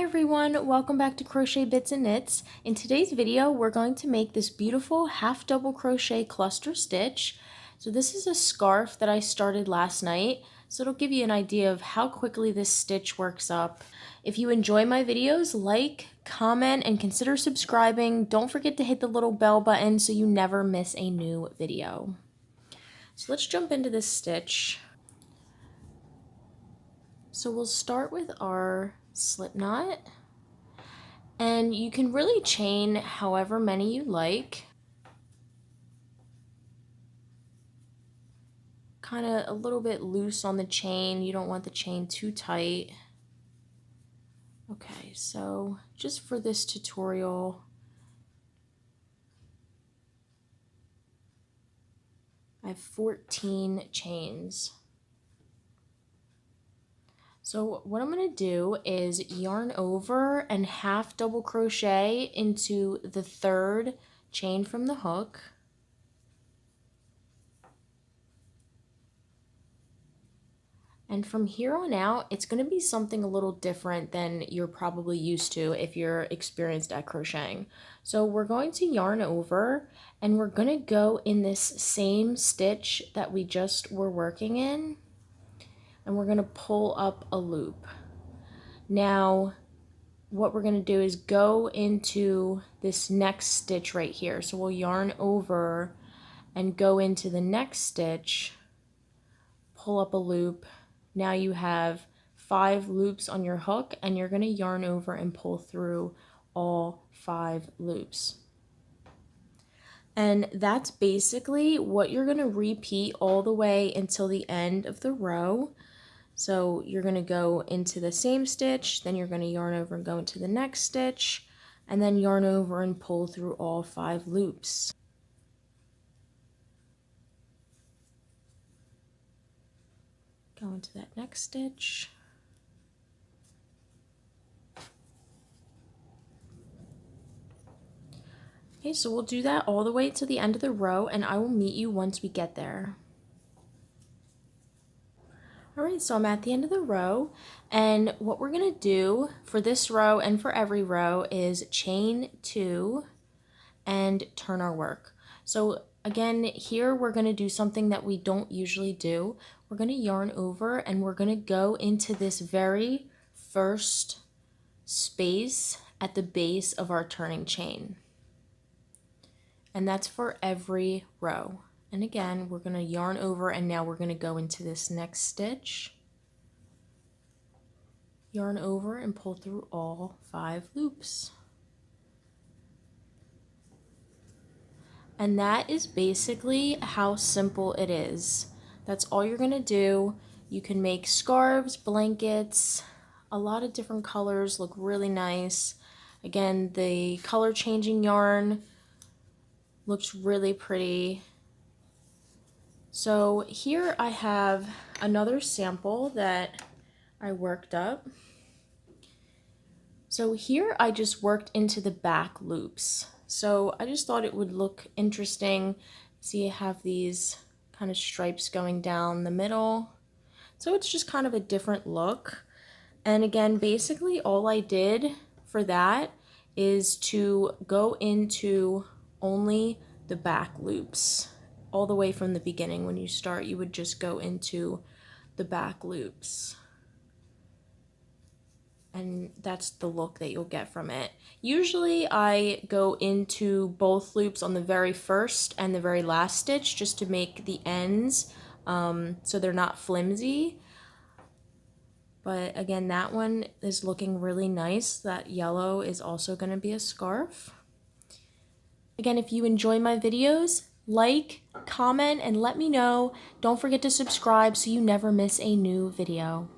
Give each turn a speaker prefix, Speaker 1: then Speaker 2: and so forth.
Speaker 1: Hi everyone, welcome back to Crochet Bits and Knits. In today's video, we're going to make this beautiful half double crochet cluster stitch. So this is a scarf that I started last night, so it'll give you an idea of how quickly this stitch works up. If you enjoy my videos, like, comment, and consider subscribing. Don't forget to hit the little bell button so you never miss a new video. So let's jump into this stitch. So we'll start with our slip knot, and you can really chain however many you like. Kind of a little bit loose on the chain. You don't want the chain too tight. Okay, so just for this tutorial, I have 14 chains. So what I'm going to do is yarn over and half double crochet into the third chain from the hook. And from here on out, it's going to be something a little different than you're probably used to if you're experienced at crocheting. So we're going to yarn over and we're going to go in this same stitch that we just were working in. And we're going to pull up a loop. Now, what we're going to do is go into this next stitch right here. So we'll yarn over and go into the next stitch, pull up a loop. Now you have 5 loops on your hook, and you're going to yarn over and pull through all 5 loops. And that's basically what you're going to repeat all the way until the end of the row. So you're going to go into the same stitch, then you're going to yarn over and go into the next stitch, and then yarn over and pull through all 5 loops. Go into that next stitch. Okay, so we'll do that all the way to the end of the row, and I will meet you once we get there. Alright, so I'm at the end of the row, and what we're going to do for this row and for every row is chain 2 and turn our work. So again, here we're going to do something that we don't usually do. We're going to yarn over and we're going to go into this very first space at the base of our turning chain. And that's for every row. And again, we're going to yarn over and now we're going to go into this next stitch. Yarn over and pull through all 5 loops. And that is basically how simple it is. That's all you're going to do. You can make scarves, blankets, a lot of different colors, look really nice. Again, the color changing yarn looks really pretty. So here I have another sample that I worked up. So here I just worked into the back loops. So I just thought it would look interesting. See, I have these kind of stripes going down the middle. So it's just kind of a different look. And again, basically all I did for that is to go into only the back loops. All the way from the beginning. When you start, you would just go into the back loops. And that's the look that you'll get from it. Usually I go into both loops on the very first and the very last stitch just to make the ends so they're not flimsy. But again, that one is looking really nice. That yellow is also going to be a scarf. Again, if you enjoy my videos, like, comment, and let me know. Don't forget to subscribe so you never miss a new video.